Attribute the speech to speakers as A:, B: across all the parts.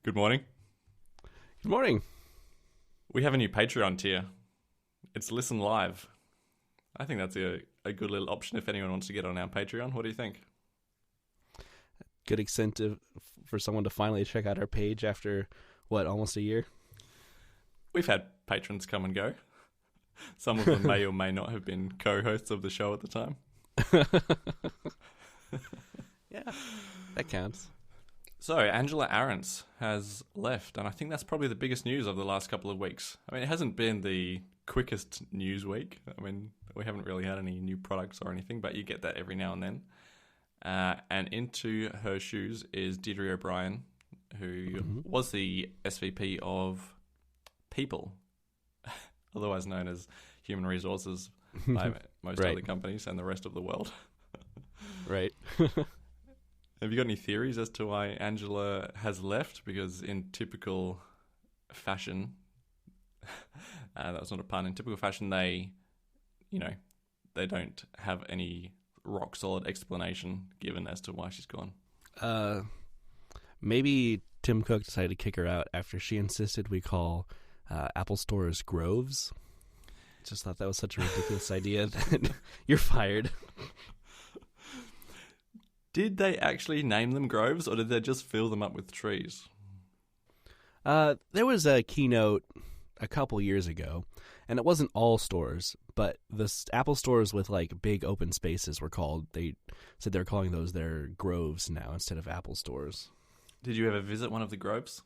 A: Good morning.
B: Good morning.
A: We have a new Patreon tier. It's Listen Live. I think that's a good little option if anyone wants to get on our Patreon. What do you think?
B: Good incentive for someone to finally check out our page after, almost a year?
A: We've had patrons come and go. Some of them may or may not have been co-hosts of the show at the time.
B: Yeah, that counts.
A: So, Angela Ahrendts has left, and I think that's probably the biggest news of the last couple of weeks. I mean, it hasn't been the quickest news week. I mean, we haven't really had any new products or anything, but you get that every now and then. And into her shoes is Deirdre O'Brien, who was the SVP of People, otherwise known as Human Resources by most
B: Right.
A: other companies and the rest of the world.
B: Right.
A: Have you got any theories as to why Angela has left? Because in typical fashion, that was not a pun, in typical fashion, they don't have any rock solid explanation given as to why she's gone.
B: Maybe Tim Cook decided to kick her out after she insisted we call Apple stores groves. Just thought that was such a ridiculous idea that you're fired.
A: Did they actually name them groves, or did they just fill them up with trees?
B: There was a keynote a couple years ago, and it wasn't all stores, but the Apple stores with like big open spaces they said they're calling those their groves now instead of Apple stores.
A: Did you ever visit one of the groves?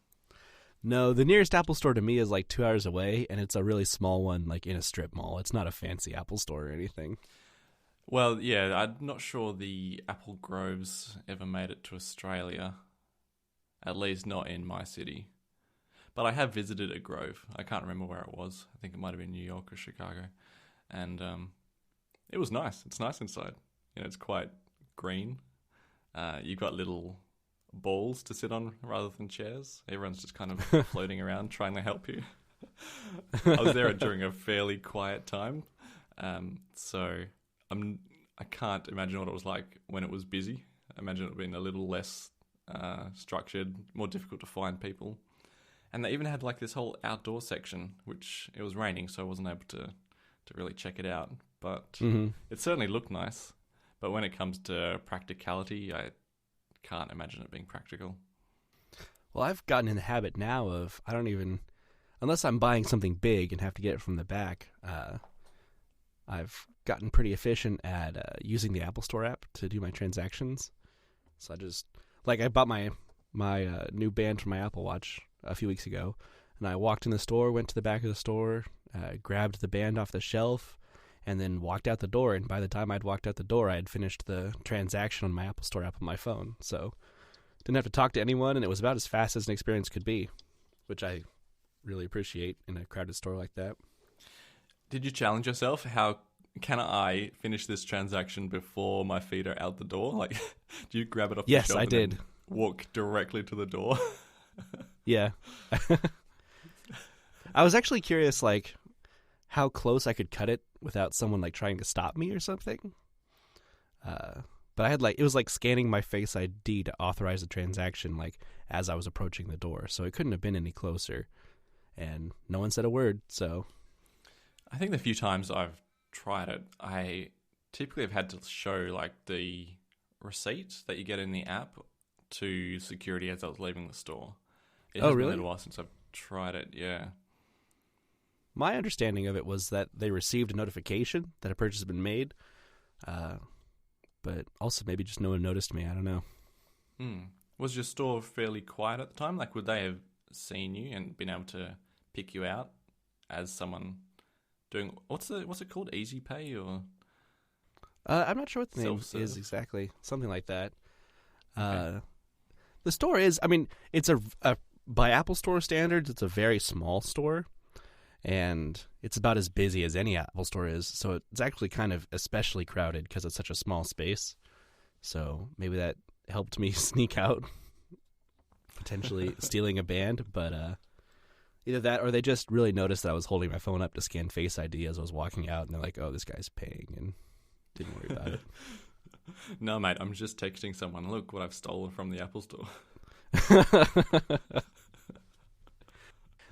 B: No, the nearest Apple store to me is like 2 hours away, and it's a really small one, like in a strip mall. It's not a fancy Apple store or anything.
A: Well, yeah, I'm not sure the Apple groves ever made it to Australia, at least not in my city. But I have visited a grove. I can't remember where it was. I think it might have been New York or Chicago. And it was nice. It's nice inside. It's quite green. You've got little balls to sit on rather than chairs. Everyone's just kind of floating around trying to help you. I was there during a fairly quiet time. So I can't imagine what it was like when it was busy. I imagine it would have been a little less structured, more difficult to find people. And they even had like this whole outdoor section, which it was raining, so I wasn't able to really check it out. But it certainly looked nice. But when it comes to practicality, I can't imagine it being practical.
B: Well, I've gotten in the habit now of, unless I'm buying something big and have to get it from the back, I've gotten pretty efficient at using the Apple Store app to do my transactions. So I bought my new band for my Apple Watch a few weeks ago, and I walked in the store, went to the back of the store, grabbed the band off the shelf, and then walked out the door. And by the time I'd walked out the door, I had finished the transaction on my Apple Store app on my phone. So didn't have to talk to anyone, and it was about as fast as an experience could be, which I really appreciate in a crowded store like that.
A: Did you challenge yourself? How can I finish this transaction before my feet are out the door? Like, do you grab it off the shelf?
B: Yes, I did.
A: And walk directly to the door?
B: Yeah. I was actually curious, like, how close I could cut it without someone, like, trying to stop me or something. But I had, it was like scanning my Face ID to authorize the transaction, like, as I was approaching the door. So it couldn't have been any closer. And no one said a word, so...
A: I think the few times I've tried it, I typically have had to show like the receipt that you get in the app to security as I was leaving the store. It has been a little while since I've tried it, yeah.
B: My understanding of it was that they received a notification that a purchase had been made, but also maybe just no one noticed me. I don't know.
A: Was your store fairly quiet at the time? Like, would they have seen you and been able to pick you out as someone doing what's it called? Easy Pay or?
B: I'm not sure what the name is exactly. Something like that. Okay. The store is, it's by Apple Store standards, it's a very small store, and it's about as busy as any Apple Store is. So it's actually kind of especially crowded because it's such a small space. So maybe that helped me sneak out, potentially stealing a band, but either that or they just really noticed that I was holding my phone up to scan Face ID as I was walking out, and they're like, oh, this guy's paying, and didn't worry about it.
A: No, mate, I'm just texting someone, look what I've stolen from the Apple Store.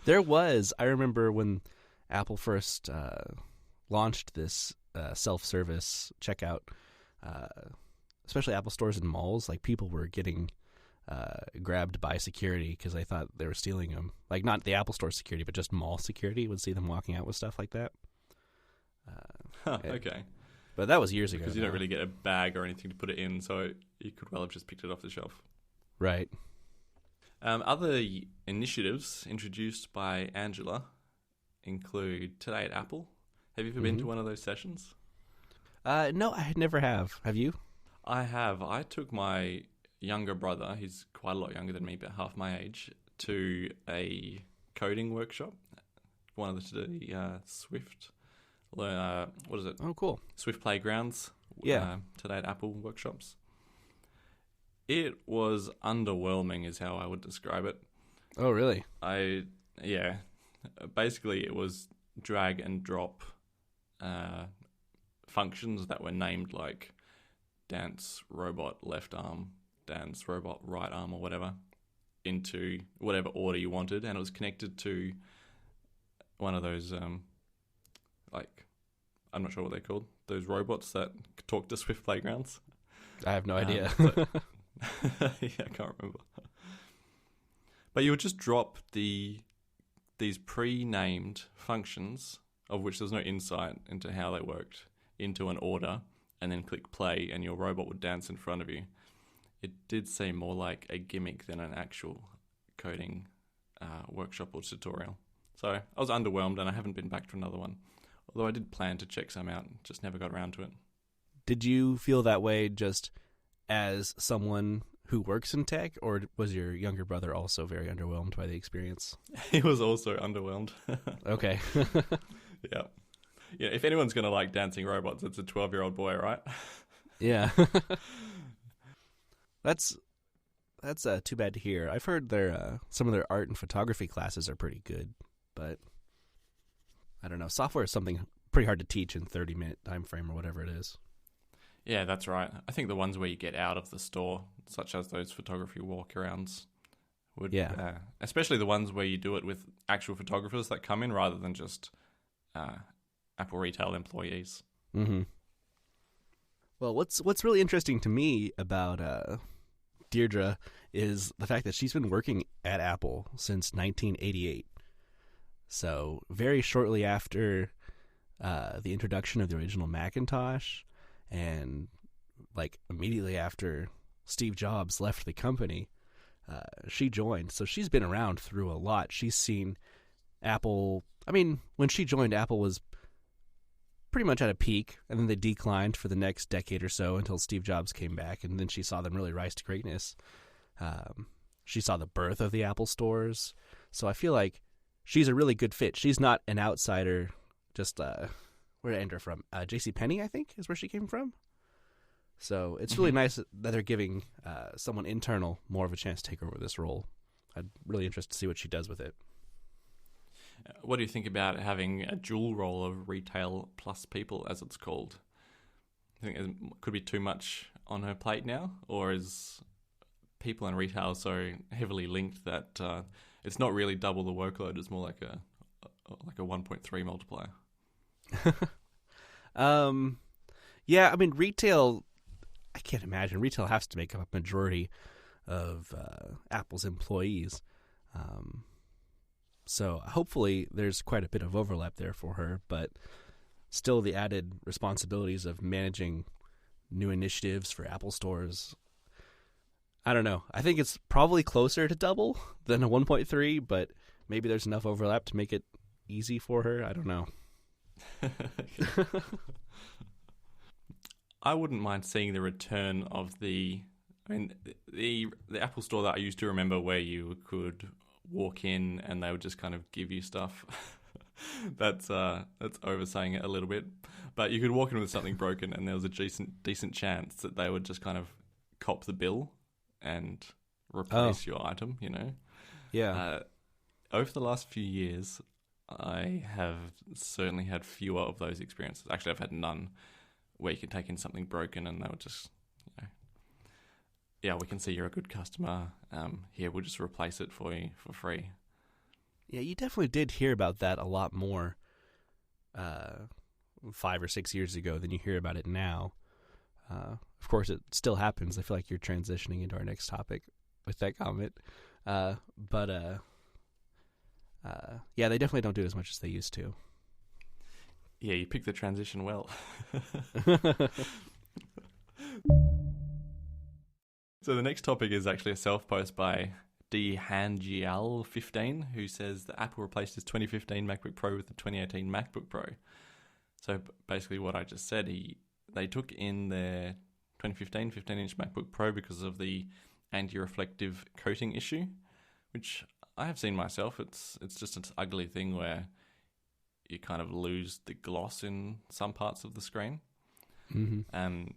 B: There was. I remember when Apple first launched this self-service checkout, especially Apple stores and malls. Like, people were getting grabbed by security because they thought they were stealing them. Like, not the Apple Store security, but just mall security would see them walking out with stuff like that.
A: Okay.
B: But that was years ago.
A: Because you don't really get a bag or anything to put it in, so you could well have just picked it off the shelf.
B: Right.
A: Other initiatives introduced by Angela include Today at Apple. Have you ever been to one of those sessions?
B: No, I never have. Have you?
A: I have. I took my younger brother, he's quite a lot younger than me, but half my age, to a coding workshop. One of the Swift, what is it?
B: Oh, cool.
A: Swift Playgrounds.
B: Yeah.
A: Today at Apple workshops. It was underwhelming is how I would describe it.
B: Oh, really?
A: Yeah. Basically, it was drag and drop functions that were named like dance robot left arm, dance robot right arm, or whatever, into whatever order you wanted, and it was connected to one of those like, I'm not sure what they're called, those robots that talk to Swift Playgrounds.
B: I have no idea.
A: Yeah, I can't remember. But you would just drop these pre-named functions, of which there's no insight into how they worked, into an order, and then click play, and your robot would dance in front of you. It did seem more like a gimmick than an actual coding workshop or tutorial. So I was underwhelmed, and I haven't been back to another one. Although I did plan to check some out, just never got around to it.
B: Did you feel that way just as someone who works in tech, or was your younger brother also very underwhelmed by the experience?
A: He was also underwhelmed.
B: Okay.
A: Yeah. Yeah, if anyone's going to like dancing robots, it's a 12-year-old boy, right?
B: Yeah. That's too bad to hear. I've heard some of their art and photography classes are pretty good, but I don't know. Software is something pretty hard to teach in 30-minute time frame or whatever it is.
A: Yeah, that's right. I think the ones where you get out of the store, such as those photography walkarounds, would, especially the ones where you do it with actual photographers that come in rather than just Apple retail employees.
B: Mm-hmm. Well, what's really interesting to me about Deirdre is the fact that she's been working at Apple since 1988. So very shortly after the introduction of the original Macintosh, and like immediately after Steve Jobs left the company, she joined. So she's been around through a lot. She's seen Apple. I mean, when she joined, Apple was pretty much at a peak, and then they declined for the next decade or so until Steve Jobs came back, and then she saw them really rise to greatness. She saw the birth of the Apple stores. So I feel like she's a really good fit. She's not an outsider, just where did I enter from? JCPenney, I think, is where she came from. So it's really nice that they're giving someone internal more of a chance to take over this role. I'm really interested to see what she does with it.
A: What do you think about having a dual role of retail plus people, as it's called? I think it could be too much on her plate now, or is people and retail so heavily linked that it's not really double the workload? It's more like a 1.3 multiplier.
B: Yeah, I mean, retail, I can't imagine. Retail has to make up a majority of Apple's employees. So hopefully there's quite a bit of overlap there for her, but still the added responsibilities of managing new initiatives for Apple stores. I don't know. I think it's probably closer to double than a 1.3, but maybe there's enough overlap to make it easy for her. I don't know.
A: I wouldn't mind seeing the return of the Apple store that I used to remember, where you could walk in and they would just kind of give you stuff. That's oversaying it a little bit, but you could walk in with something broken and there was a decent chance that they would just kind of cop the bill and replace your item, you know?
B: Yeah.
A: Over the last few years, I have certainly had fewer of those experiences. Actually, I've had none, where you can take in something broken and they would just, yeah, we can see you're a good customer. Here, we'll just replace it for you for free.
B: Yeah, you definitely did hear about that a lot more 5 or 6 years ago than you hear about it now. Of course, it still happens. I feel like you're transitioning into our next topic with that comment. But yeah, they definitely don't do it as much as they used to.
A: Yeah, you picked the transition well. So the next topic is actually a self-post by DHangial15, who says that Apple replaced his 2015 MacBook Pro with the 2018 MacBook Pro. So basically what I just said, they took in their 2015 15-inch MacBook Pro because of the anti-reflective coating issue, which I have seen myself. It's just an ugly thing where you kind of lose the gloss in some parts of the screen.
B: Mm-hmm.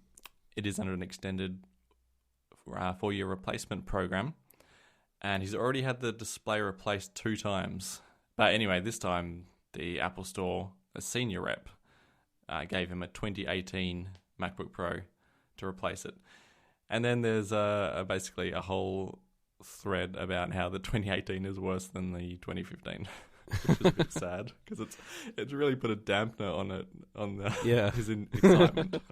A: It is under an extended 4-year replacement program, and he's already had the display replaced 2 times. But anyway, this time the Apple Store, a senior rep, gave him a 2018 MacBook Pro to replace it. And then there's basically a whole thread about how the 2018 is worse than the 2015, which is a bit sad because it's really put a dampener on his excitement.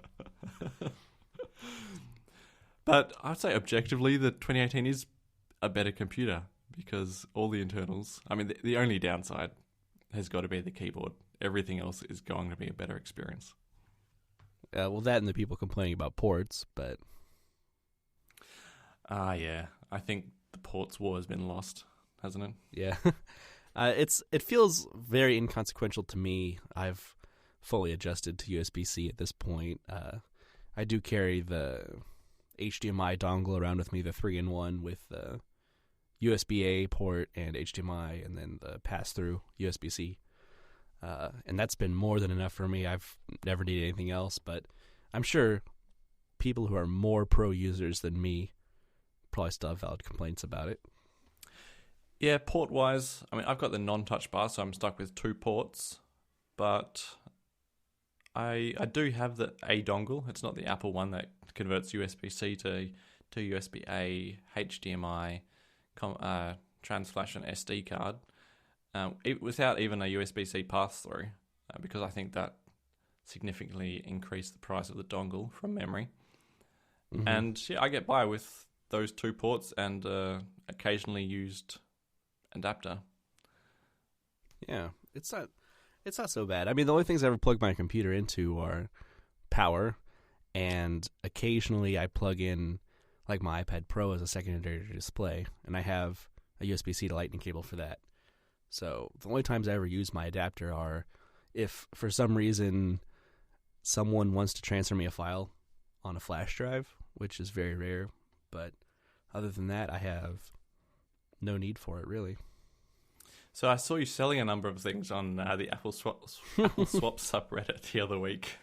A: But I'd say objectively, the 2018 is a better computer because all the internals. I mean, the only downside has got to be the keyboard. Everything else is going to be a better experience.
B: Well, that and the people complaining about ports, but
A: yeah, I think the ports war has been lost, hasn't it?
B: Yeah, it feels very inconsequential to me. I've fully adjusted to USB-C at this point. I do carry the HDMI dongle around with me, the 3-in-1 with the USB-A port and HDMI, and then the pass-through USB-C. And that's been more than enough for me. I've never needed anything else, but I'm sure people who are more pro users than me probably still have valid complaints about it.
A: Yeah, port-wise, I mean, I've got the non-touch bar, so I'm stuck with 2 ports, but I do have the A dongle. It's not the Apple one that converts USB-C to USB-A, HDMI, trans-flash and SD card. Without even a USB-C pass-through, because I think that significantly increased the price of the dongle from memory. Mm-hmm. And yeah, I get by with those 2 ports and occasionally used adapter.
B: Yeah, it's not so bad. I mean, the only things I ever plug my computer into are power, and occasionally I plug in like my iPad Pro as a secondary display, and I have a USB-C to Lightning cable for that. So the only times I ever use my adapter are if for some reason someone wants to transfer me a file on a flash drive, which is very rare. But other than that, I have no need for it, really.
A: So I saw you selling a number of things on the Apple Swap subreddit the other week.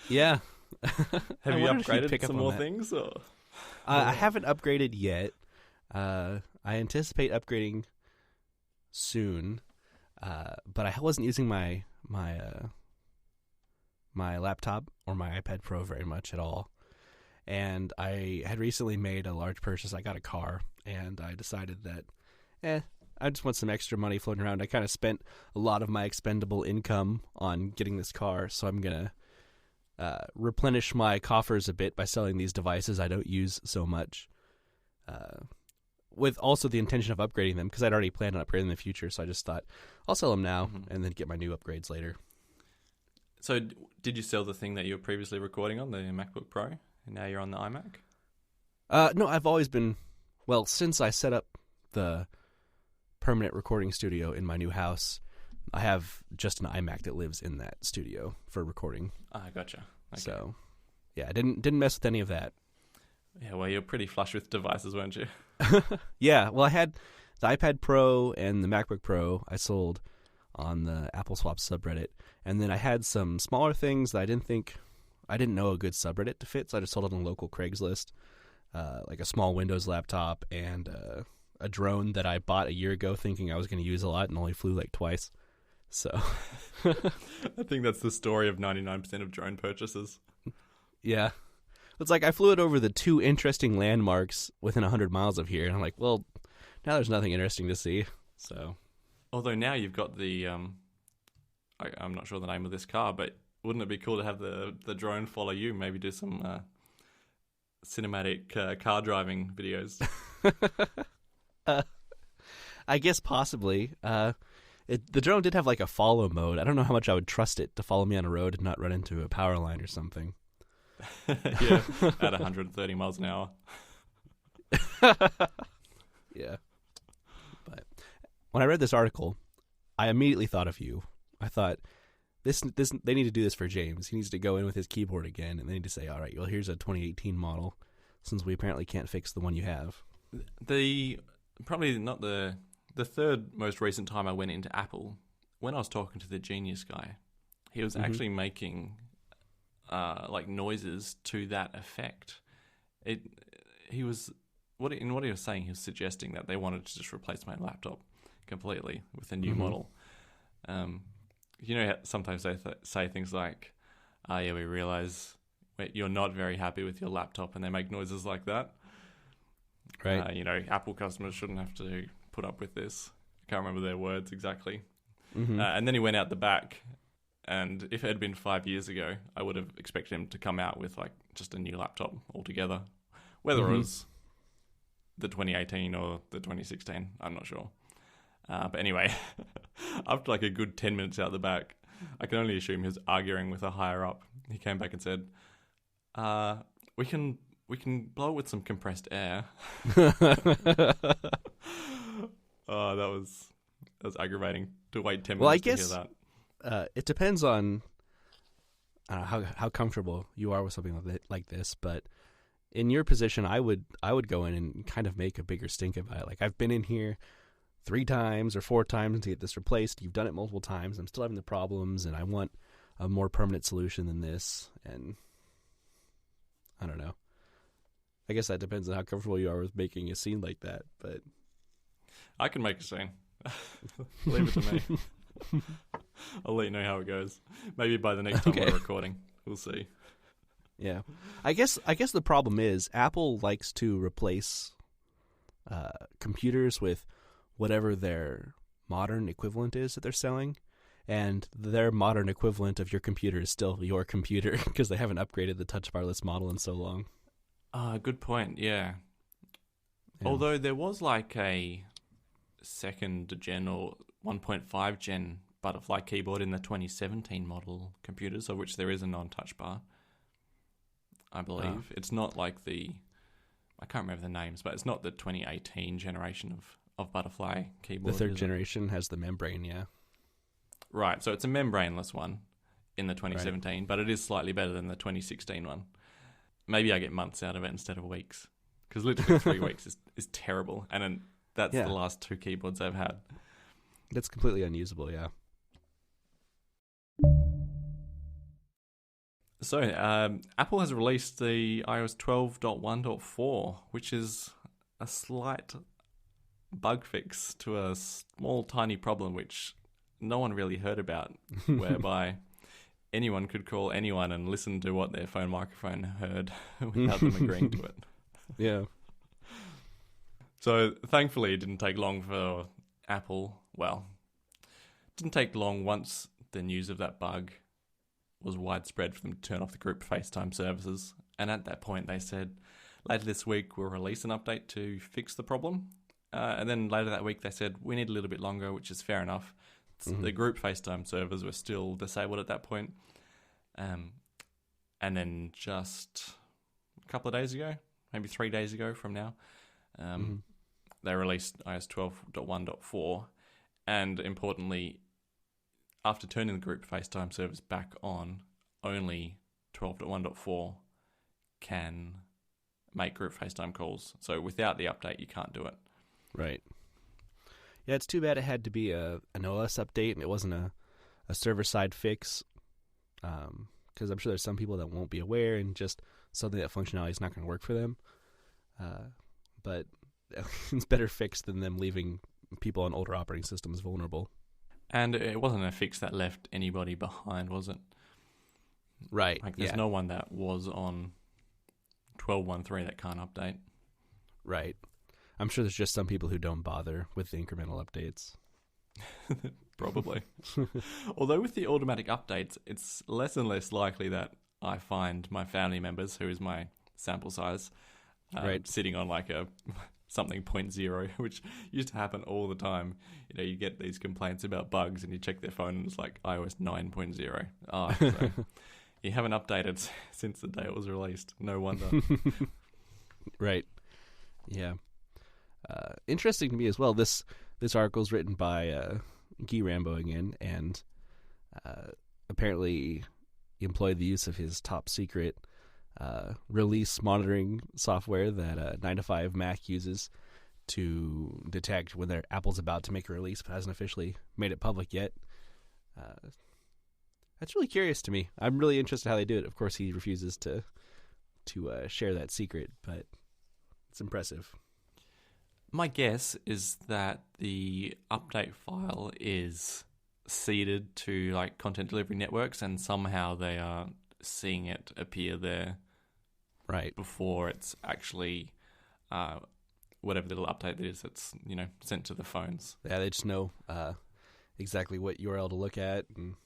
B: Yeah.
A: Have you upgraded some more things? Or?
B: I haven't upgraded yet. I anticipate upgrading soon, but I wasn't using my laptop or my iPad Pro very much at all. And I had recently made a large purchase. I got a car, and I decided that, I just want some extra money floating around. I kind of spent a lot of my expendable income on getting this car, so I'm going to replenish my coffers a bit by selling these devices I don't use so much, with also the intention of upgrading them, because I'd already planned on upgrading in the future, so I just thought, I'll sell them now and then get my new upgrades later.
A: So did you sell the thing that you were previously recording on, the MacBook Pro, and now you're on the iMac?
B: No, I've always been, since I set up the permanent recording studio in my new house, I have just an iMac that lives in that studio for recording.
A: Gotcha. Okay.
B: So, yeah, I didn't mess with any of that.
A: Yeah, well, you're pretty flush with devices, weren't you?
B: Yeah, well, I had the iPad Pro and the MacBook Pro I sold on the Apple Swap subreddit, and then I had some smaller things that I didn't know a good subreddit to fit, so I just sold it on local Craigslist, like a small Windows laptop and a drone that I bought a year ago thinking I was going to use a lot and only flew like twice. So
A: I think that's the story of 99% of drone purchases.
B: Yeah. It's like I flew it over the 2 interesting landmarks within 100 miles of here, and I'm like, well, now there's nothing interesting to see. So
A: Although now you've got the I'm not sure the name of this car, but wouldn't it be cool to have the drone follow you? Maybe do some cinematic car driving videos.
B: I guess possibly. The drone did have like a follow mode. I don't know how much I would trust it to follow me on a road and not run into a power line or something.
A: Yeah, at 130 miles an hour.
B: Yeah. But when I read this article, I immediately thought of you. I thought, this they need to do this for James. He needs to go in with his keyboard again, and they need to say, all right, well, here's a 2018 model, since we apparently can't fix the one you have.
A: Probably not the third most recent time I went into Apple, when I was talking to the Genius guy, he was actually making like noises to that effect. He was what he was saying, he was suggesting that they wanted to just replace my laptop completely with a new model. You know, sometimes they say things like, "Oh yeah, we realize you're not very happy with your laptop," and they make noises like that.
B: Right.
A: You know, Apple customers shouldn't have to put up with this. I can't remember their words exactly. And then he went out the back, and if it had been 5 years ago, I would have expected him to come out with like just a new laptop altogether. Whether it was the 2018 or the 2016, I'm not sure. But anyway, after like a good 10 minutes out the back, I can only assume he was arguing with a higher up. He came back and said, we can blow it with some compressed air." Oh, that was aggravating to wait 10 minutes to hear that.
B: It depends on how comfortable you are with something like this, but in your position, I would go in and kind of make a bigger stink about it. Like, I've been in here 3 times or 4 times to get this replaced. You've done it multiple times. I'm still having the problems, and I want a more permanent solution than this. And I don't know. I guess that depends on how comfortable you are with making a scene like that. But
A: I can make a scene. Leave it to me. I'll let you know how it goes. Maybe by the next time we're recording, we'll see.
B: Yeah, I guess the problem is Apple likes to replace computers with whatever their modern equivalent is that they're selling, and their modern equivalent of your computer is still your computer because they haven't upgraded the touch barless model in so long.
A: Good point. Yeah. Although there was like a 2nd gen or 1.5 gen butterfly keyboard in the 2017 model computers, of which there is a non-touch bar, I believe. It's not like I can't remember the names, but it's not the 2018 generation of butterfly keyboard.
B: The 3rd generation has the membrane, yeah.
A: Right, so it's a membraneless one in the 2017, but it is slightly better than the 2016 one. Maybe I get months out of it instead of weeks, because literally 3 weeks is terrible, and that's the last 2 keyboards I've had.
B: That's completely unusable, yeah.
A: So, Apple has released the iOS 12.1.4, which is a slight bug fix to a small, tiny problem which no one really heard about, whereby anyone could call anyone and listen to what their phone microphone heard without them agreeing to it.
B: Yeah.
A: So, thankfully, it didn't take long for Apple. Well, it didn't take long once the news of that bug was widespread for them to turn off the group FaceTime services. And at that point, they said, later this week, we'll release an update to fix the problem. And then later that week, they said, we need a little bit longer, which is fair enough. The group FaceTime servers were still disabled at that point. And then just a couple of days ago, maybe 3 days ago from now, they released iOS 12.1.4. And importantly, after turning the group FaceTime servers back on, only 12.1.4 can make group FaceTime calls. So without the update, you can't do it.
B: Right. Yeah, it's too bad it had to be an OS update and it wasn't a server-side fix, because I'm sure there's some people that won't be aware and just suddenly that functionality is not going to work for them. But it's better fixed than them leaving people on older operating systems vulnerable.
A: And it wasn't a fix that left anybody behind, was it?
B: Right.
A: Like, there's no one that was on 12.1.3 that can't update.
B: Right. I'm sure there's just some people who don't bother with the incremental updates.
A: Probably. Although with the automatic updates, it's less and less likely that I find my family members, who is my sample size, sitting on like a something 0.0, which used to happen all the time. You get these complaints about bugs and you check their phone and it's like iOS 9.0. So you haven't updated since the day it was released. No wonder.
B: Right. Yeah. Interesting to me as well. This article is written by Guy Rambo again, and apparently he employed the use of his top secret release monitoring software that 9to5 Mac uses to detect when Apple's about to make a release but hasn't officially made it public yet. That's really curious to me. I'm really interested how they do it. Of course, he refuses to share that secret, but it's impressive.
A: My guess is that the update file is seeded to like content delivery networks, and somehow they are seeing it appear there,
B: right,
A: before it's actually whatever little update it is that's sent to the phones.
B: Yeah, they just know exactly what URL to look at and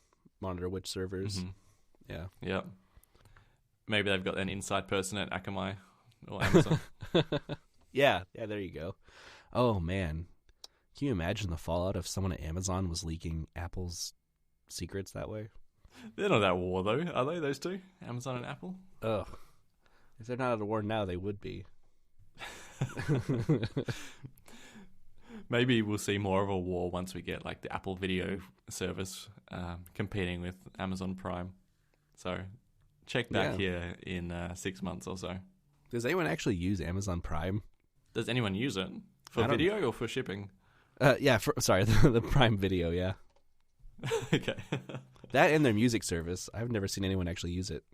B: monitor which servers.
A: Mm-hmm. Yeah. Maybe they've got an inside person at Akamai or Amazon.
B: Yeah, there you go. Oh, man. Can you imagine the fallout if someone at Amazon was leaking Apple's secrets that way?
A: They're not at war, though, are they, those two? Amazon and Apple?
B: Ugh. If they're not at a war now, they would be.
A: Maybe we'll see more of a war once we get like the Apple Video service competing with Amazon Prime. So check back here in 6 months or so.
B: Does anyone actually use Amazon Prime?
A: Does anyone use it? For video or for shipping?
B: The Prime Video, yeah.
A: Okay.
B: That and their music service. I've never seen anyone actually use it.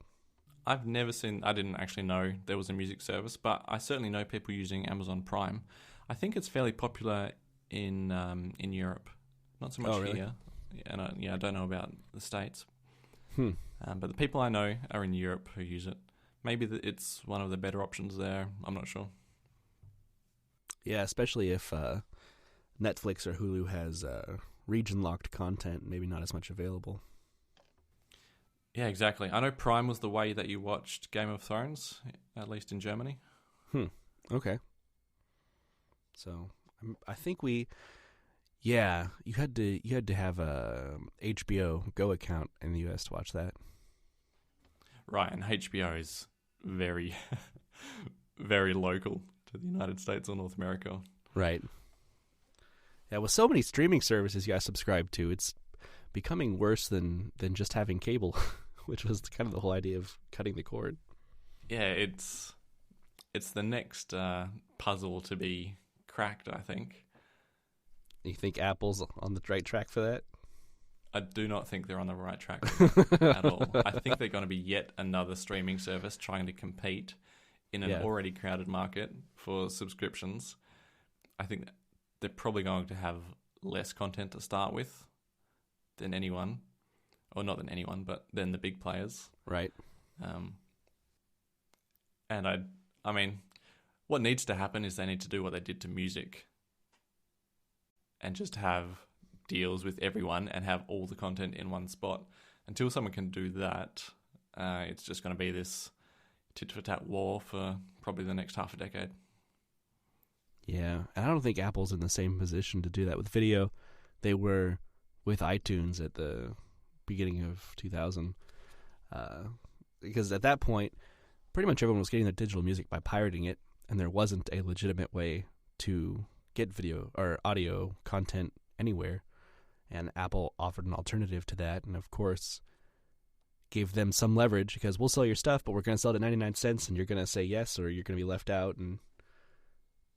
A: I didn't actually know there was a music service, but I certainly know people using Amazon Prime. I think it's fairly popular in Europe. Not so much here. And I don't know about the States. But the people I know are in Europe who use it. Maybe it's one of the better options there. I'm not sure.
B: Yeah, especially if Netflix or Hulu has region-locked content, maybe not as much available.
A: Yeah, exactly. I know Prime was the way that you watched Game of Thrones, at least in Germany.
B: Okay. So I think you had to have a HBO Go account in the US to watch that.
A: Right, and HBO is very, very local to the United States or North America.
B: Right. Yeah, with so many streaming services you guys subscribe to, it's becoming worse than just having cable, which was kind of the whole idea of cutting the cord.
A: Yeah, it's the next puzzle to be cracked, I think.
B: You think Apple's on the right track for that?
A: I do not think they're on the right track at all. I think they're going to be yet another streaming service trying to compete in an already crowded market for subscriptions. I think they're probably going to have less content to start with than anyone. Or not than anyone, but than the big players.
B: Right.
A: And I mean, what needs to happen is they need to do what they did to music and just have deals with everyone and have all the content in one spot. Until someone can do that, it's just going to be this tit-for-tat war for probably the next half a decade.
B: Yeah, and I don't think Apple's in the same position to do that with video. They were with iTunes at the beginning of 2000. Because at that point, pretty much everyone was getting their digital music by pirating it, and there wasn't a legitimate way to get video or audio content anywhere. And Apple offered an alternative to that, and of course gave them some leverage because we'll sell your stuff, but we're going to sell it at 99 cents, and you're going to say yes or you're going to be left out, and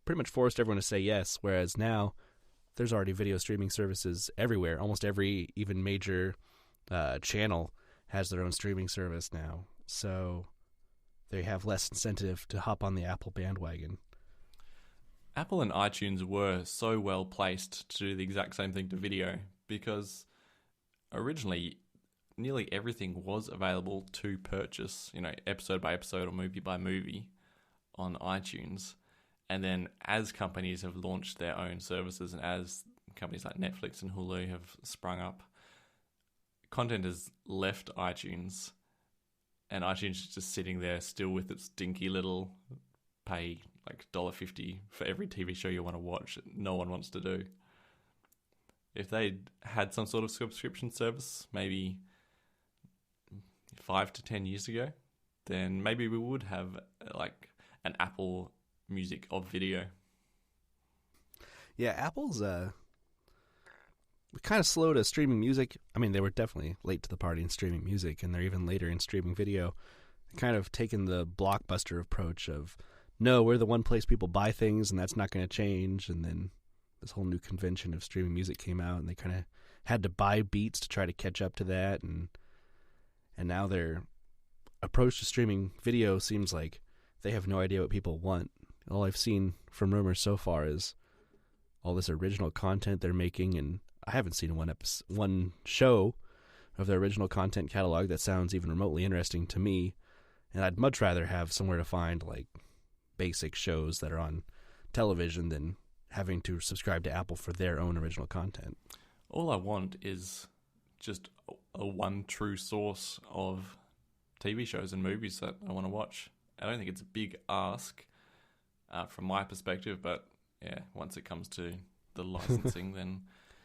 B: pretty much forced everyone to say yes, whereas now there's already video streaming services everywhere. Almost every even major channel has their own streaming service now, so they have less incentive to hop on the Apple bandwagon.
A: Apple and iTunes were so well placed to do the exact same thing to video because originally nearly everything was available to purchase, episode by episode or movie by movie on iTunes. And then as companies have launched their own services and as companies like Netflix and Hulu have sprung up, content has left iTunes, and iTunes is just sitting there still with its dinky little pay like $1.50 for every TV show you want to watch. No one wants to do. If they had some sort of subscription service, maybe 5 to 10 years ago, then maybe we would have like an Apple Music of video.
B: Yeah, Apple's kind of slow to streaming music. I mean, they were definitely late to the party in streaming music, and they're even later in streaming video. Kind of taken the Blockbuster approach of, no, we're the one place people buy things, and that's not going to change. And then this whole new convention of streaming music came out, and they kind of had to buy beats to try to catch up to that. And now their approach to streaming video seems like they have no idea what people want. All I've seen from rumors so far is all this original content they're making, and I haven't seen one show of their original content catalog that sounds even remotely interesting to me. And I'd much rather have somewhere to find like basic shows that are on television than having to subscribe to Apple for their own original content.
A: All I want is just a one true source of TV shows and movies that I want to watch. I don't think it's a big ask from my perspective, but yeah, once it comes to the licensing, then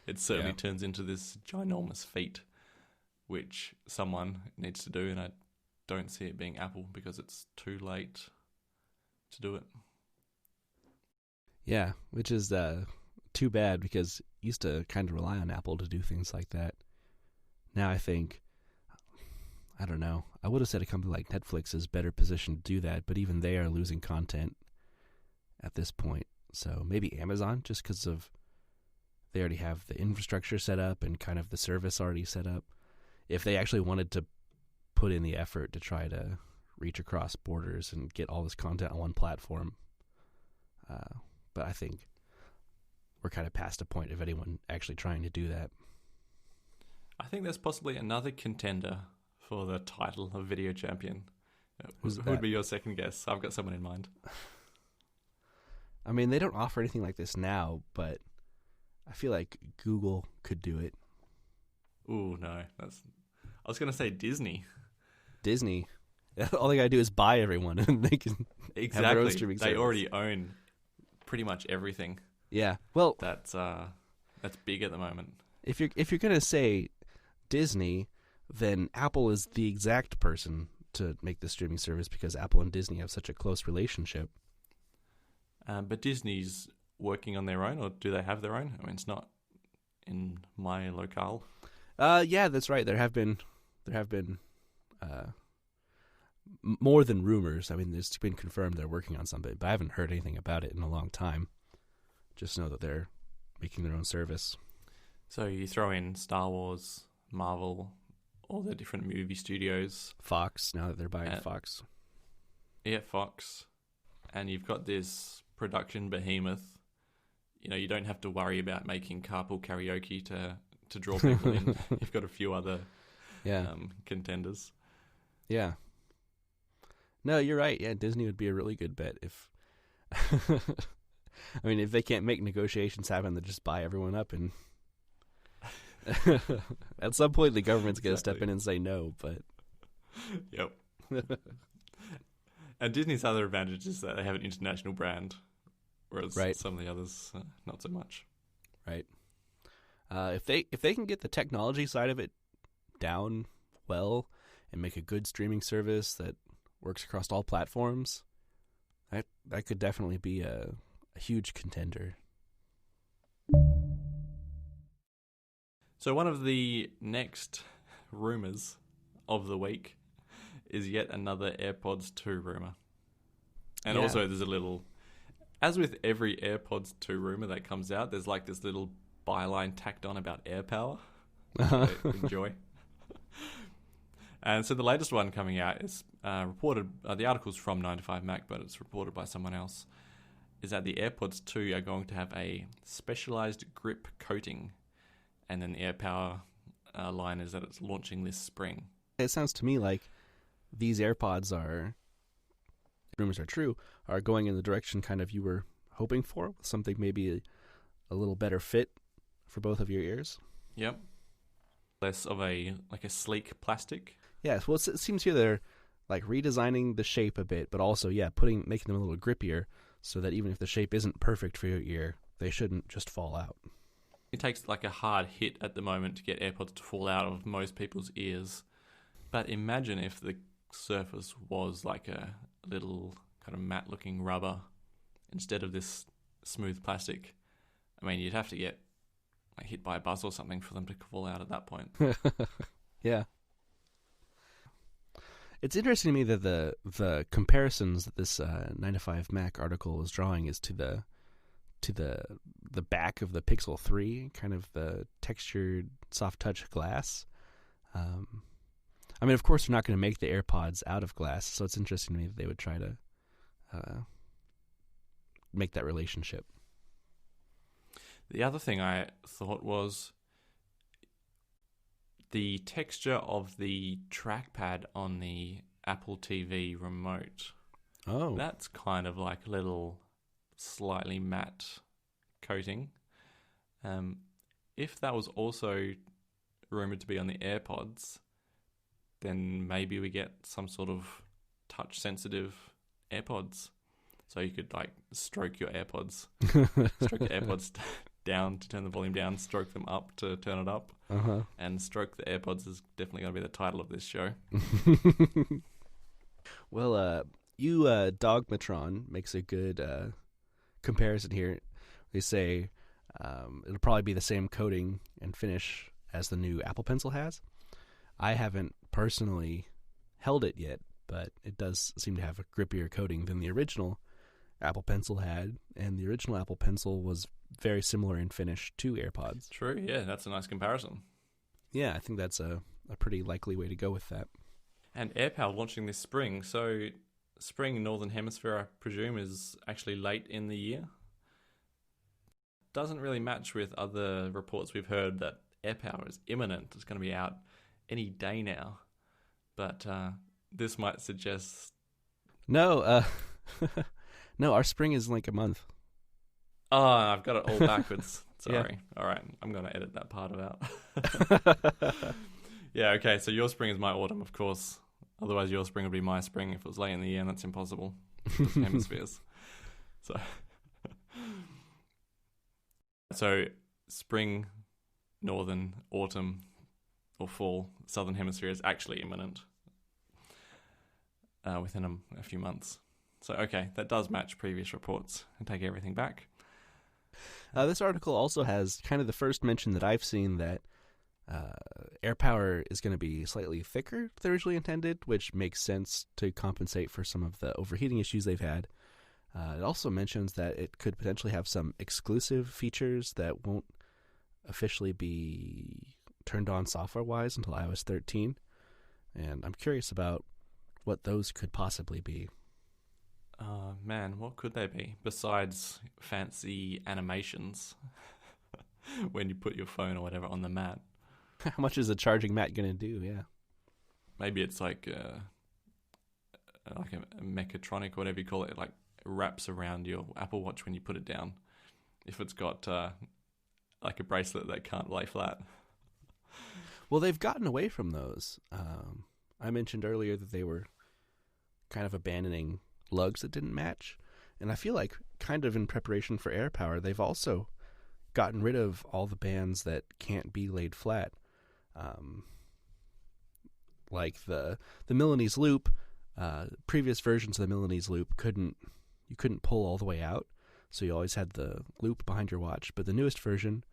A: it certainly turns into this ginormous feat, which someone needs to do, and I don't see it being Apple because it's too late to do it. Yeah,
B: which is too bad because I used to kind of rely on Apple to do things like that. Now I think, I don't know, I would have said a company like Netflix is better positioned to do that, but even they are losing content at this point. So maybe Amazon, just because of they already have the infrastructure set up and kind of the service already set up. If they actually wanted to put in the effort to try to reach across borders and get all this content on one platform. But I think we're kind of past a point of anyone actually trying to do that.
A: I think there's possibly another contender for the title of video champion. Who would be your second guess? I've got someone in mind.
B: I mean, they don't offer anything like this now, but I feel like Google could do it.
A: Ooh, no. I was going to say Disney.
B: Disney. All they got to do is buy everyone, and they can have their own streaming service.
A: They already own pretty much everything.
B: Yeah. Well,
A: that's big at the moment.
B: If you're going to say Disney, then Apple is the exact person to make the streaming service because Apple and Disney have such a close relationship.
A: But Disney's working on their own, or do they have their own? I mean, it's not in my locale.
B: Yeah, that's right. There have been more than rumors. I mean, it's been confirmed they're working on something, but I haven't heard anything about it in a long time. Just know that they're making their own service. So
A: you throw in Star Wars, Marvel, all the different movie studios.
B: Fox, now that they're buying Fox.
A: Yeah, Fox. And you've got this production behemoth. You know, you don't have to worry about making carpool karaoke to draw people in. You've got a few other contenders.
B: Yeah. No, you're right. Yeah, Disney would be a really good bet if... I mean, if they can't make negotiations happen, they just buy everyone up, and at some point the government's going to step in and say no, but...
A: Yep. And Disney's other advantage is that they have an international brand, whereas some of the others, not so much.
B: Right. If they can get the technology side of it down well and make a good streaming service that works across all platforms, that could definitely be a huge contender.
A: So one of the next rumors of the week is yet another AirPods 2 rumor. And also there's a little, as with every AirPods 2 rumor that comes out, there's like this little byline tacked on about AirPower. Enjoy. And so the latest one coming out is reported, the article's from 9to5Mac, but it's reported by someone else, is that the AirPods 2 are going to have a specialized grip coating. And then the AirPower line is that it's launching this spring.
B: It sounds to me like these AirPods are, rumors are true, are going in the direction kind of you were hoping for, with something maybe a little better fit. for both of your ears.
A: Yep. Less of a sleek plastic.
B: Yes, well, it seems here they're like redesigning the shape a bit, but also, making them a little grippier so that even if the shape isn't perfect for your ear, they shouldn't just fall out.
A: It takes like a hard hit at the moment to get AirPods to fall out of most people's ears. But imagine if the surface was like a little kind of matte-looking rubber instead of this smooth plastic. I mean, you'd have to get like hit by a bus or something for them to fall out at that point.
B: Yeah. It's interesting to me that the comparisons that this 9to5 Mac article is drawing is to the back of the Pixel 3, kind of the textured soft touch glass. I mean, of course, they're not going to make the AirPods out of glass, so it's interesting to me that they would try to make that relationship.
A: The other thing I thought was the texture of the trackpad on the Apple TV remote.
B: Oh.
A: That's kind of like a little slightly matte coating. If that was also rumored to be on the AirPods, then maybe we get some sort of touch-sensitive AirPods. So you could like stroke your AirPods down to turn the volume down, stroke them up to turn it up, and Stroke the AirPods is definitely going to be the title of this show.
B: Well, Dogmatron makes a good comparison here. They say it'll probably be the same coating and finish as the new Apple Pencil has. I haven't personally held it yet, but it does seem to have a grippier coating than the original Apple Pencil had, and the original Apple Pencil was very similar in finish to AirPods.
A: True, yeah, that's a nice comparison.
B: Yeah, I think that's a pretty likely way to go with that.
A: And AirPower launching this spring, so spring Northern Hemisphere, I presume, is actually late in the year. Doesn't really match with other reports we've heard that AirPower is imminent. It's going to be out any day now. But this might suggest...
B: No, no, our spring is like a month.
A: Oh, I've got it all backwards. Sorry.
B: Yeah.
A: All right, I'm going to edit that part out. Yeah, okay, so your spring is my autumn, of course. Otherwise, your spring would be my spring if it was late in the year, and that's impossible. Hemispheres. So, spring, northern, autumn, or fall, southern hemisphere is actually imminent within a few months. So, okay, that does match previous reports. I take everything back.
B: This article also has kind of the first mention that I've seen that AirPower is going to be slightly thicker than originally intended, which makes sense to compensate for some of the overheating issues they've had. It also mentions that it could potentially have some exclusive features that won't officially be turned on software-wise until iOS 13. And I'm curious about what those could possibly be.
A: Man, what could they be besides fancy animations when you put your phone or whatever on the mat?
B: How much is a charging mat going to do? Yeah.
A: Maybe it's like a mechatronic or whatever you call it, like wraps around your Apple Watch when you put it down. If it's got like a bracelet that can't lay flat.
B: Well, they've gotten away from those. I mentioned earlier that they were kind of abandoning lugs that didn't match. And I feel like kind of in preparation for AirPower, they've also gotten rid of all the bands that can't be laid flat. Like the Milanese loop, previous versions of the Milanese loop you couldn't pull all the way out, so you always had the loop behind your watch. But the newest version,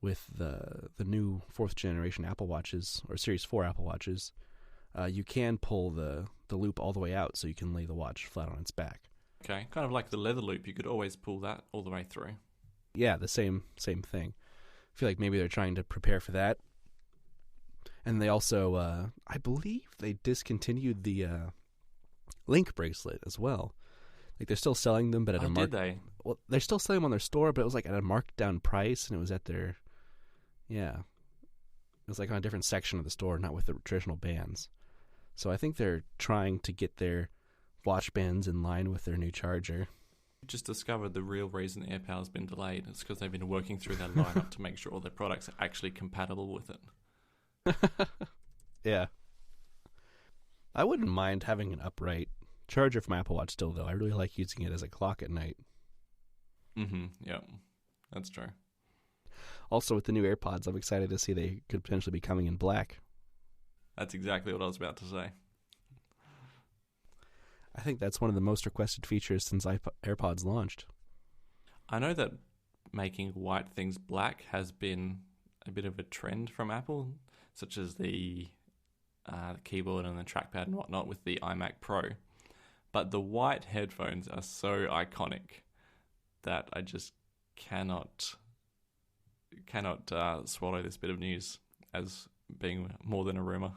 B: with the new 4th generation Apple Watches, or Series 4 Apple Watches, you can pull the loop all the way out so you can lay the watch flat on its back.
A: Okay, kind of like the leather loop, you could always pull that all the way through.
B: Yeah, the same thing. I feel like maybe they're trying to prepare for that. And they also, I believe they discontinued the Link bracelet as well. Like, they're still selling them, but at
A: did they?
B: Well, they're still selling them on their store, but it was like at a marked down price, and it was at their, it was like on a different section of the store, not with the traditional bands. So I think they're trying to get their watch bands in line with their new charger.
A: Just discovered the real reason AirPower's been delayed. It's because they've been working through their lineup to make sure all their products are actually compatible with it.
B: Yeah. I wouldn't mind having an upright charger for my Apple Watch still, though. I really like using it as a clock at night.
A: Yeah, that's true.
B: Also, with the new AirPods, I'm excited to see they could potentially be coming in black.
A: That's exactly what I was about to say.
B: I think that's one of the most requested features since AirPods launched.
A: I know that making white things black has been a bit of a trend from Apple, such as the keyboard and the trackpad and whatnot with the iMac Pro. But the white headphones are so iconic that I just cannot swallow this bit of news as being more than a rumor.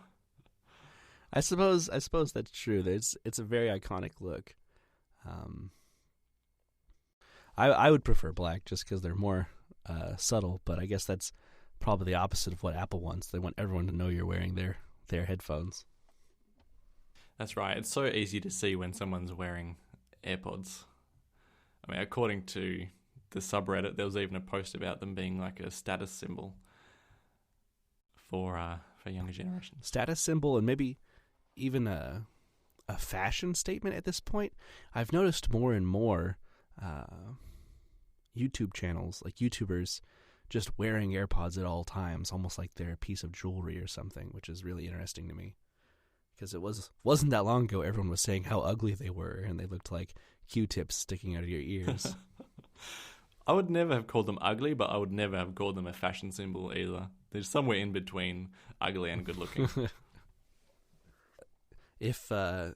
B: I suppose that's true. It's a very iconic look. I would prefer black just because they're more subtle, but I guess that's probably the opposite of what Apple wants. They want everyone to know you're wearing their headphones.
A: That's right. It's so easy to see when someone's wearing AirPods. I mean, according to the subreddit, there was even a post about them being like a status symbol for younger generations.
B: Status symbol, and maybe even a fashion statement at this point. I've noticed more and more YouTube channels, like YouTubers, just wearing AirPods at all times, almost like they're a piece of jewelry or something, which is really interesting to me. Because it wasn't that long ago everyone was saying how ugly they were, and they looked like Q-tips sticking out of your ears.
A: I would never have called them ugly, but I would never have called them a fashion symbol either. There's somewhere in between ugly and good looking.
B: If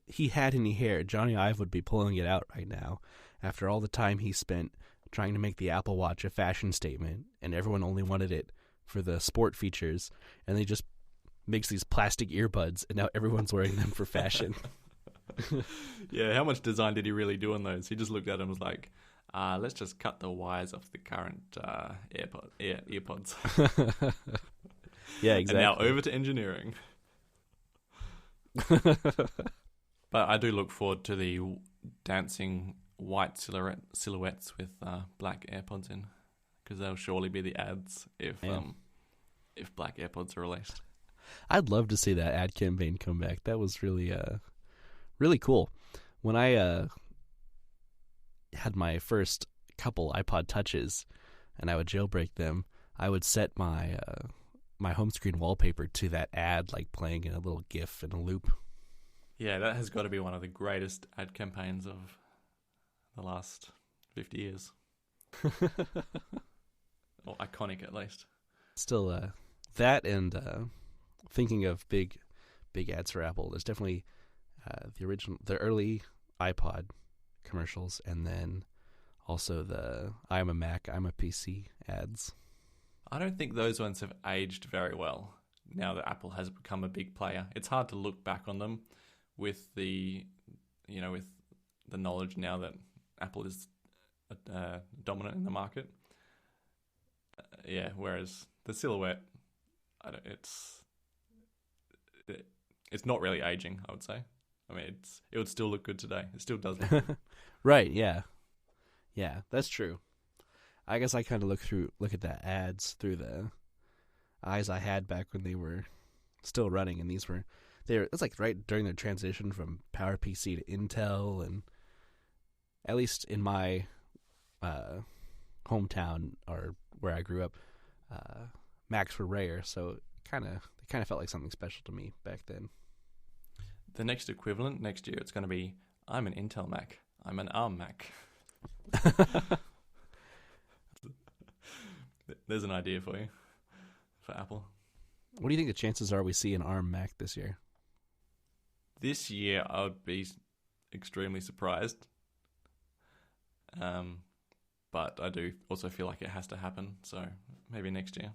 B: he had any hair, Johnny Ive would be pulling it out right now after all the time he spent trying to make the Apple Watch a fashion statement, and everyone only wanted it for the sport features, and they just makes these plastic earbuds, and now everyone's wearing them for fashion.
A: Yeah, how much design did he really do on those? He just looked at them and was like, let's just cut the wires off the current earpods.
B: Yeah, exactly.
A: And now over to engineering. But I do look forward to the dancing white silhouettes with black AirPods in, because they'll surely be the ads if black AirPods are released.
B: I'd love to see that ad campaign come back. That was really really cool. When I had my first couple iPod Touches and I would jailbreak them, I would set my my home screen wallpaper to that ad, like playing in a little GIF in a loop.
A: Yeah, that has got to be one of the greatest ad campaigns of the last 50 years. Or iconic, at least.
B: Still, that and thinking of big ads for Apple, there's definitely the early iPod commercials, and then also the I'm a Mac, I'm a PC ads.
A: I don't think those ones have aged very well now that Apple has become a big player. It's hard to look back on them with the knowledge now that Apple is dominant in the market. Whereas the silhouette, it's not really aging, I would say. I mean, it would still look good today. It still does look good.
B: Right, yeah. Yeah, that's true. I guess I kind of look at the ads through the eyes I had back when they were still running, and it's like right during the transition from PowerPC to Intel, and at least in my hometown or where I grew up, Macs were rare, so it kind of felt like something special to me back then.
A: The next equivalent next year, it's going to be, I'm an Intel Mac, I'm an ARM Mac. There's an idea for you, for Apple.
B: What do you think the chances are we see an ARM Mac this year?
A: This year, I would be extremely surprised. But I do also feel like it has to happen, so maybe next year.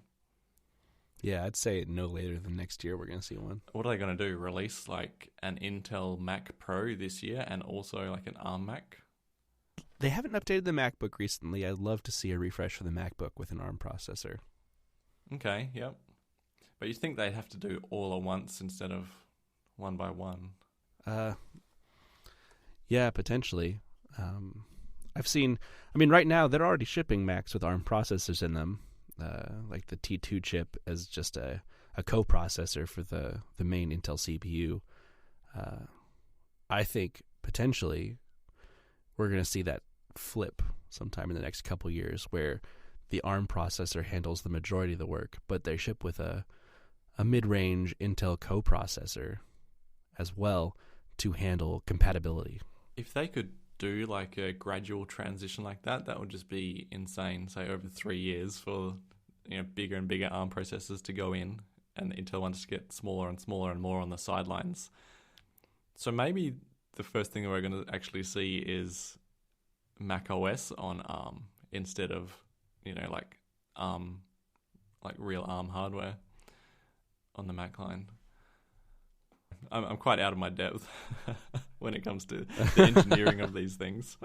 B: Yeah, I'd say no later than next year we're going to see one.
A: What are they going to do? Release like an Intel Mac Pro this year and also like an ARM Mac?
B: They haven't updated the MacBook recently. I'd love to see a refresh for the MacBook with an ARM processor.
A: Okay, yep. But you think they'd have to do all at once instead of one by one?
B: Yeah, potentially. I've seen. I mean, right now they're already shipping Macs with ARM processors in them, like the T2 chip as just a co-processor for the main Intel CPU. I think potentially we're going to see that flip sometime in the next couple years, where the ARM processor handles the majority of the work, but they ship with a mid-range Intel co-processor as well to handle compatibility.
A: If they could do like a gradual transition like that, that would just be insane. Say over 3 years for bigger and bigger ARM processors to go in, and the Intel ones to get smaller and smaller and more on the sidelines. So maybe the first thing we're going to actually see is Mac OS on ARM instead of like ARM, like real ARM hardware on the Mac line. I'm quite out of my depth when it comes to the engineering of these things.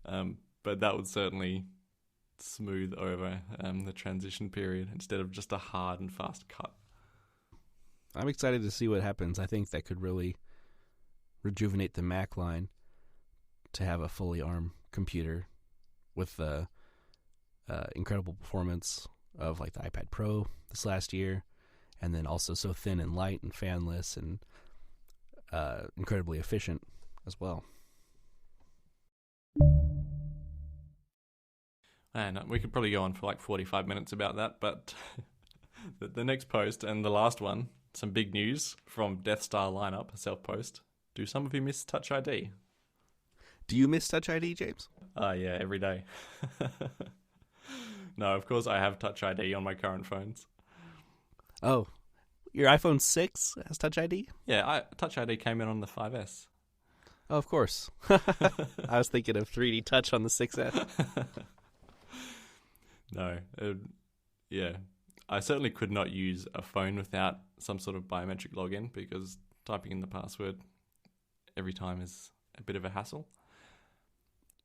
A: But that would certainly smooth over the transition period instead of just a hard and fast cut.
B: I'm excited to see what happens. I think that could really rejuvenate the Mac line to have a fully ARM computer with the incredible performance of like the iPad Pro this last year, and then also so thin and light and fanless and incredibly efficient as well.
A: And we could probably go on for like 45 minutes about that, but the next post and the last one, some big news from Death Star Lineup, a self-post. Do some of you miss TouchID?
B: Do you miss TouchID, James?
A: Yeah, every day. No, of course I have TouchID on my current phones.
B: Oh, your iPhone 6 has TouchID?
A: Yeah, TouchID came in on the 5S.
B: Oh, of course. I was thinking of 3D Touch on the 6S.
A: No, yeah. I certainly could not use a phone without some sort of biometric login, because typing in the password every time is a bit of a hassle.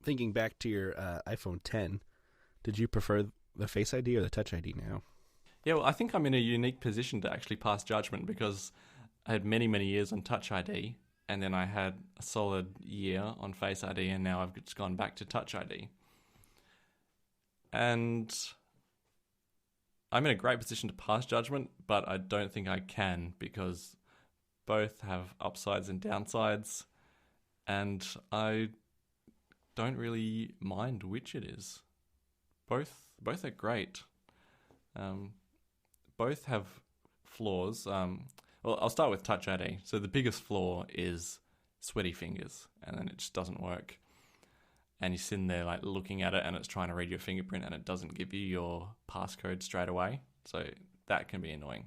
B: Thinking back to your iPhone 10, did you prefer the Face ID or the Touch ID now?
A: Yeah, well, I think I'm in a unique position to actually pass judgment, because I had many, many years on Touch ID, and then I had a solid year on Face ID, and now I've just gone back to Touch ID. And I'm in a great position to pass judgment, but I don't think I can, because both have upsides and downsides, and I don't really mind which it is. Both are great. Both have flaws. Well, I'll start with Touch ID. So the biggest flaw is sweaty fingers, and then it just doesn't work. And you're sitting there like looking at it, and it's trying to read your fingerprint, and it doesn't give you your passcode straight away. So that can be annoying.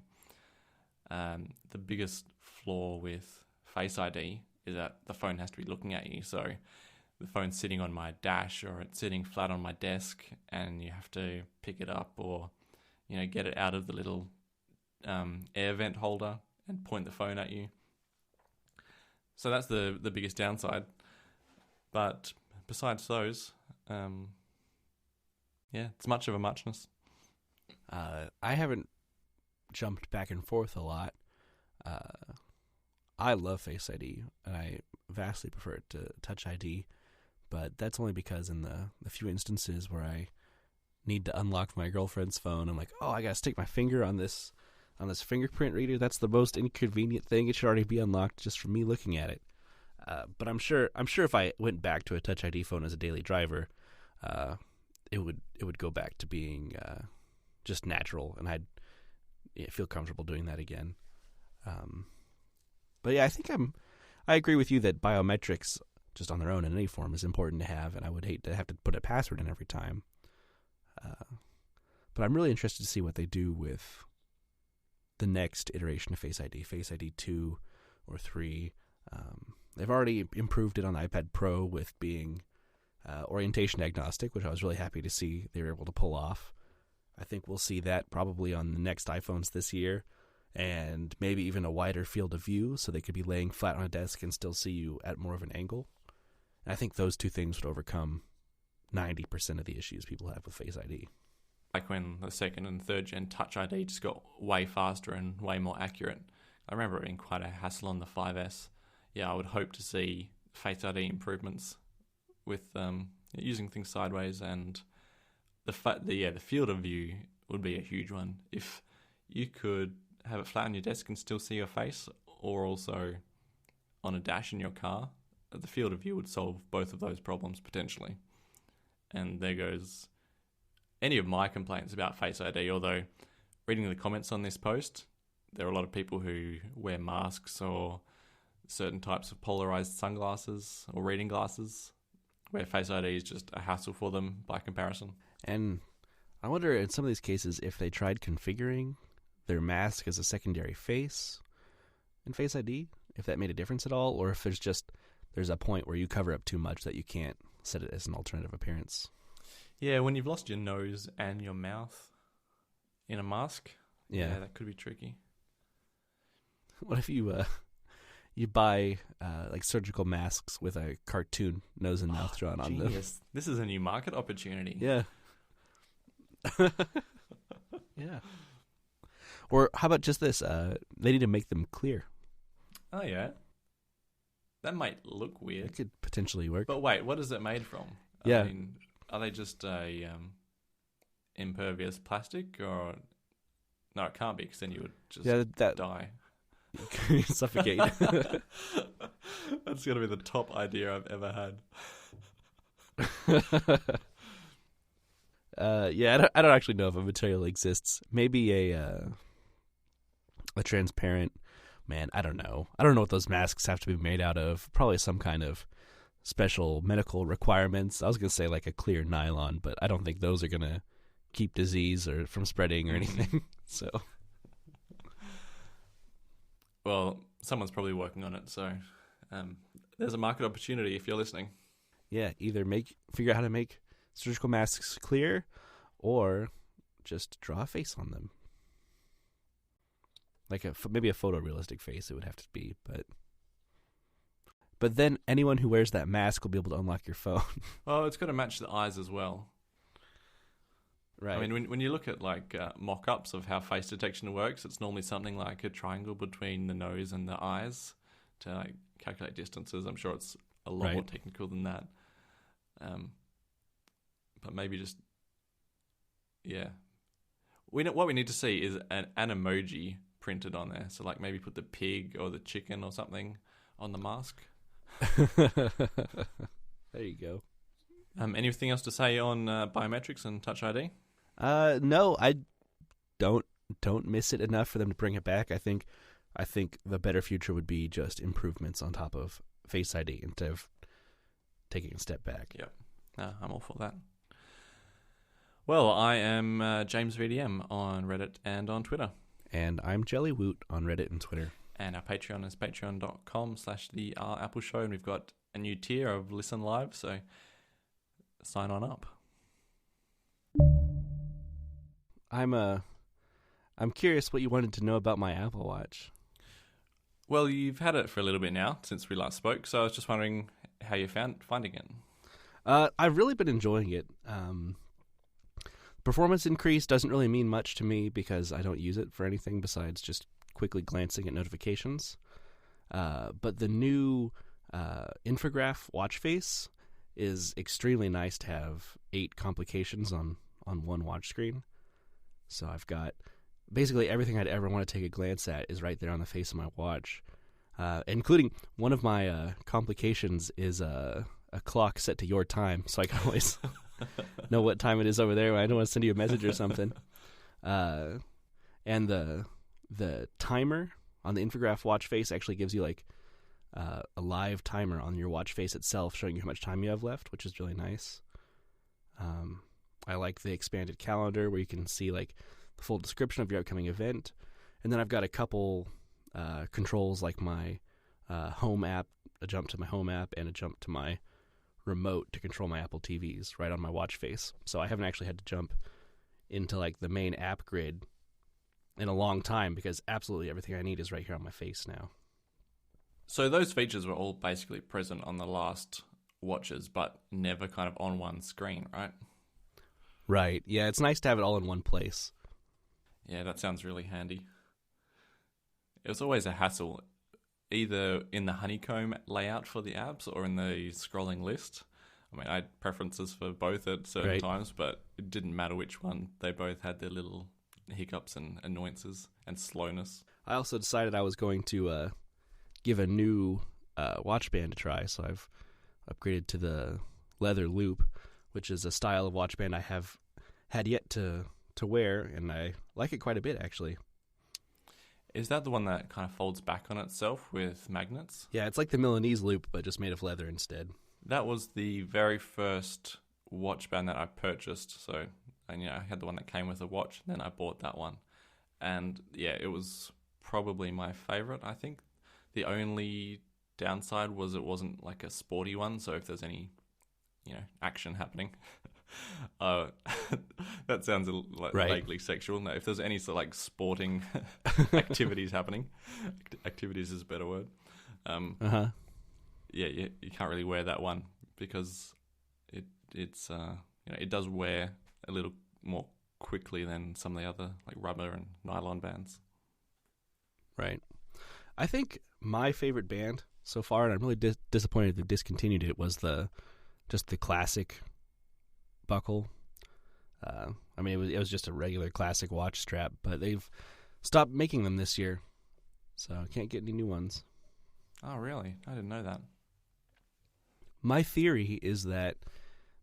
A: The biggest flaw with Face ID is that the phone has to be looking at you. So the phone's sitting on my dash, or it's sitting flat on my desk, and you have to pick it up or get it out of the little air vent holder and point the phone at you. So that's the biggest downside. But besides those, it's much of a muchness.
B: I haven't jumped back and forth a lot. I love Face ID, and I vastly prefer it to Touch ID, but that's only because in the few instances where I need to unlock my girlfriend's phone, I'm like, oh, I gotta stick my finger on this fingerprint reader. That's the most inconvenient thing. It should already be unlocked just from me looking at it. But I'm sure if I went back to a Touch ID phone as a daily driver, it would go back to being just natural, and I'd feel comfortable doing that again. But yeah, I agree with you that biometrics just on their own in any form is important to have, and I would hate to have to put a password in every time. But I'm really interested to see what they do with the next iteration of Face ID 2 or 3. They've already improved it on the iPad Pro with being orientation agnostic, which I was really happy to see they were able to pull off. I think we'll see that probably on the next iPhones this year, and maybe even a wider field of view, so they could be laying flat on a desk and still see you at more of an angle. And I think those two things would overcome 90% of the issues people have with Face ID.
A: Like when the second and third gen Touch ID just got way faster and way more accurate. I remember it being quite a hassle on the 5S. Yeah, I would hope to see Face ID improvements with using things sideways, and the field of view would be a huge one. If you could have it flat on your desk and still see your face, or also on a dash in your car, the field of view would solve both of those problems potentially. And there goes any of my complaints about Face ID, although reading the comments on this post, there are a lot of people who wear masks or certain types of polarized sunglasses or reading glasses where Face ID is just a hassle for them by comparison.
B: And I wonder in some of these cases if they tried configuring their mask as a secondary face in Face ID, if that made a difference at all, or if there's a point where you cover up too much that you can't set it as an alternative appearance.
A: Yeah, when you've lost your nose and your mouth in a mask, yeah that could be tricky.
B: What if you buy like surgical masks with a cartoon nose and mouth drawn on them?
A: This is a new market opportunity.
B: Yeah. Yeah. Or how about just this? They need to make them clear.
A: Oh, yeah. That might look weird.
B: It could potentially work.
A: But wait, what is it made from?
B: Yeah.
A: I mean, are they just a impervious plastic? Or no, it can't be, because then you would just die.
B: Suffocate.
A: That's going to be the top idea I've ever had.
B: Yeah, I don't actually know if a material exists. Maybe a transparent. Man, I don't know. I don't know what those masks have to be made out of. Probably some kind of special medical requirements. I was going to say like a clear nylon, but I don't think those are going to keep disease or from spreading or anything. So,
A: well, someone's probably working on it. So, there's a market opportunity if you're listening.
B: Yeah, either figure out how to make surgical masks clear, or just draw a face on them. Like maybe a photorealistic face it would have to be, but then anyone who wears that mask will be able to unlock your phone.
A: Well, it's got to match the eyes as well.
B: Right.
A: I mean, when you look at like mock-ups of how face detection works, it's normally something like a triangle between the nose and the eyes to like calculate distances. I'm sure it's a lot more technical than that. But maybe just, yeah. What we need to see is an emoji printed on there. So like maybe put the pig or the chicken or something on the mask.
B: There you go.
A: Anything else to say on biometrics and Touch ID?
B: No, I don't miss it enough for them to bring it back. I think the better future would be just improvements on top of Face ID instead of taking a step back.
A: Yep. I'm all for that. Well, I am James VDM on Reddit and on Twitter.
B: And I'm Jellywoot on Reddit and Twitter.
A: And our Patreon is patreon.com/the Apple Show. And we've got a new tier of Listen Live, so sign on up.
B: I'm curious what you wanted to know about my Apple Watch.
A: Well, you've had it for a little bit now since we last spoke, so I was just wondering how you finding it.
B: I've really been enjoying it. Performance increase doesn't really mean much to me because I don't use it for anything besides just quickly glancing at notifications. But the new infograph watch face is extremely nice to have 8 complications on one watch screen. So I've got basically everything I'd ever want to take a glance at is right there on the face of my watch, including one of my complications is a clock set to your time, so I can always know what time it is over there when I don't want to send you a message or something. And the timer on the infograph watch face actually gives you like a live timer on your watch face itself, showing you how much time you have left, which is really nice. I like the expanded calendar where you can see like the full description of your upcoming event. And then I've got a couple controls like my home app, a jump to my home app, and a jump to my remote to control my Apple TVs right on my watch face. So I haven't actually had to jump into like the main app grid in a long time because absolutely everything I need is right here on my face now.
A: So those features were all basically present on the last watches, but never kind of on one screen, right?
B: Right. Yeah, it's nice to have it all in one place.
A: Yeah, that sounds really handy. It was always a hassle, either in the honeycomb layout for the apps or in the scrolling list. I mean, I had preferences for both at certain times, but it didn't matter which one. They both had their little hiccups and annoyances and slowness.
B: I also decided I was going to give a new watch band a try, so I've upgraded to the leather loop, which is a style of watch band I have had yet to wear, and I like it quite a bit, actually.
A: Is that the one that kind of folds back on itself with magnets?
B: Yeah, it's like the Milanese loop, but just made of leather instead.
A: That was the very first watch band that I purchased. So, and I had the one that came with a watch, and then I bought that one. And yeah, it was probably my favorite, I think. The only downside was it wasn't like a sporty one, so if there's any, action happening, that sounds like vaguely sexual. No, if there's any sort of like sporting activities happening, activities is a better word. Yeah, you can't really wear that one because it's it does wear a little more quickly than some of the other like rubber and nylon bands.
B: Right. I think my favorite band so far, and I'm really disappointed they discontinued it, was just the classic buckle. I mean, it was just a regular classic watch strap, but they've stopped making them this year, so I can't get any new ones.
A: Oh, really? I didn't know that.
B: My theory is that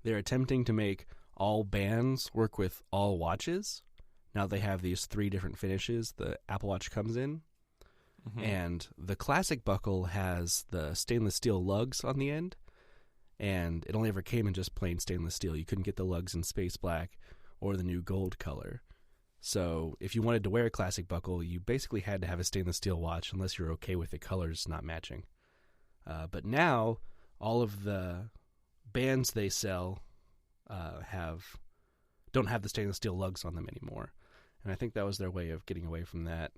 B: they're attempting to make all bands work with all watches. Now they have these 3 different finishes the Apple Watch comes in. Mm-hmm. And the classic buckle has the stainless steel lugs on the end, and it only ever came in just plain stainless steel. You couldn't get the lugs in space black or the new gold color. So if you wanted to wear a classic buckle, you basically had to have a stainless steel watch unless you're okay with the colors not matching. But now all of the bands they sell don't have the stainless steel lugs on them anymore. And I think that was their way of getting away from that.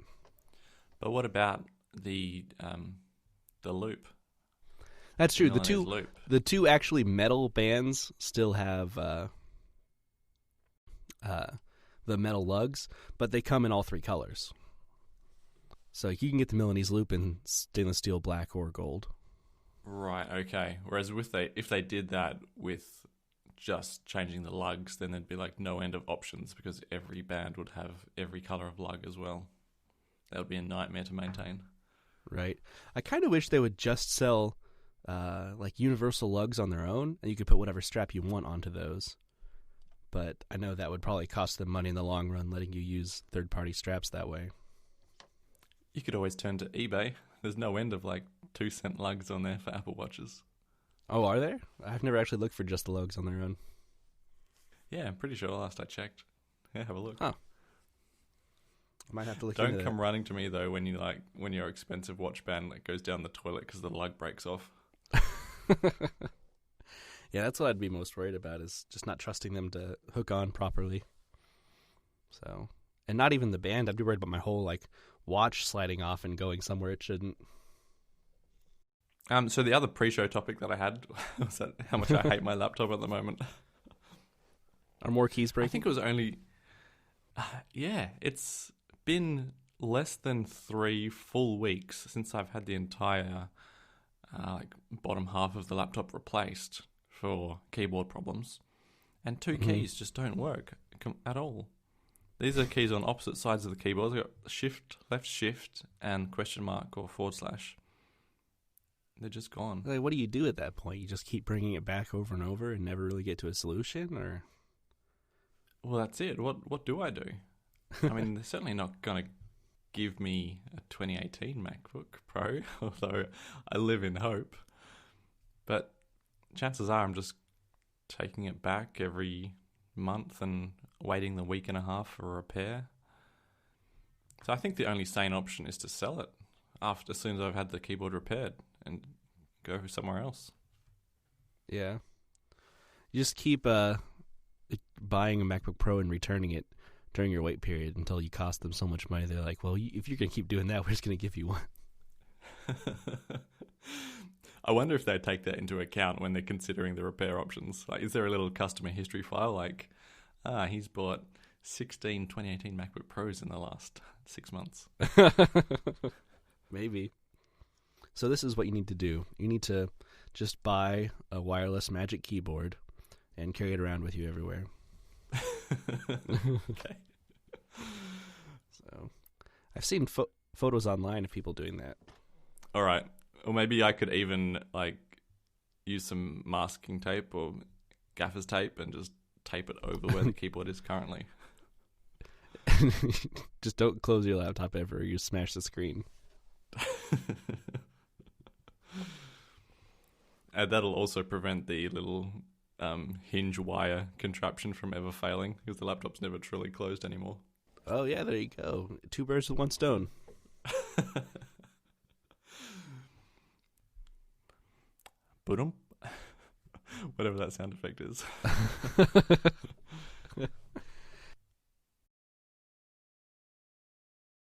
A: But what about the loop?
B: That's true. The two actually metal bands still have the metal lugs, but they come in all 3 colors. So you can get the Milanese loop in stainless steel black or gold.
A: Right, okay. Whereas if they did that with just changing the lugs, then there'd be like no end of options because every band would have every color of lug as well. That would be a nightmare to maintain.
B: Right. I kind of wish they would just sell like universal lugs on their own, and you could put whatever strap you want onto those. But I know that would probably cost them money in the long run, letting you use third-party straps that way.
A: You could always turn to eBay. There's no end of like 2-cent lugs on there for Apple Watches.
B: Oh, are there? I've never actually looked for just the lugs on their own.
A: Yeah, I'm pretty sure last I checked. Yeah, have a look.
B: Huh. I might have to look into that.
A: Don't come running to me though when your expensive watch band goes down the toilet because the lug breaks off.
B: Yeah, that's what I'd be most worried about, is just not trusting them to hook on properly. So, and not even the band. I'd be worried about my whole like watch sliding off and going somewhere it shouldn't.
A: So the other pre-show topic that I had was that how much I hate my laptop at the moment.
B: Are more keys breaking?
A: I think it was only... yeah, it's been less than 3 full weeks since I've had the entire bottom half of the laptop replaced for keyboard problems. And 2 keys just don't work at all. These are keys on opposite sides of the keyboard. They've got shift, left shift, and question mark or / They're just gone.
B: Like, what do you do at that point? You just keep bringing it back over and over and never really get to a solution, or?
A: Well, that's it. What do I do? I mean, they're certainly not going to give me a 2018 MacBook Pro, although I live in hope. But chances are I'm just taking it back every month and waiting the week and a half for a repair. So I think the only sane option is to sell it as soon as I've had the keyboard repaired and go somewhere else.
B: Yeah. You just keep buying a MacBook Pro and returning it during your wait period until you cost them so much money. They're like, well, if you're going to keep doing that, we're just going to give you one.
A: I wonder if they take that into account when they're considering the repair options. Like, is there a little customer history file like, he's bought 16 2018 MacBook Pros in the last 6 months?
B: Maybe. So this is what you need to do. You need to just buy a wireless Magic Keyboard and carry it around with you everywhere.
A: Okay.
B: So, I've seen photos online of people doing that.
A: All right. Or maybe I could even like use some masking tape or gaffer's tape and just tape it over where the keyboard is currently.
B: Just don't close your laptop ever, or you smash the screen.
A: And that'll also prevent the little hinge wire contraption from ever failing, because the laptop's never truly closed anymore.
B: Oh yeah, there you go. 2 birds with 1 stone.
A: Boom. Whatever that sound effect is.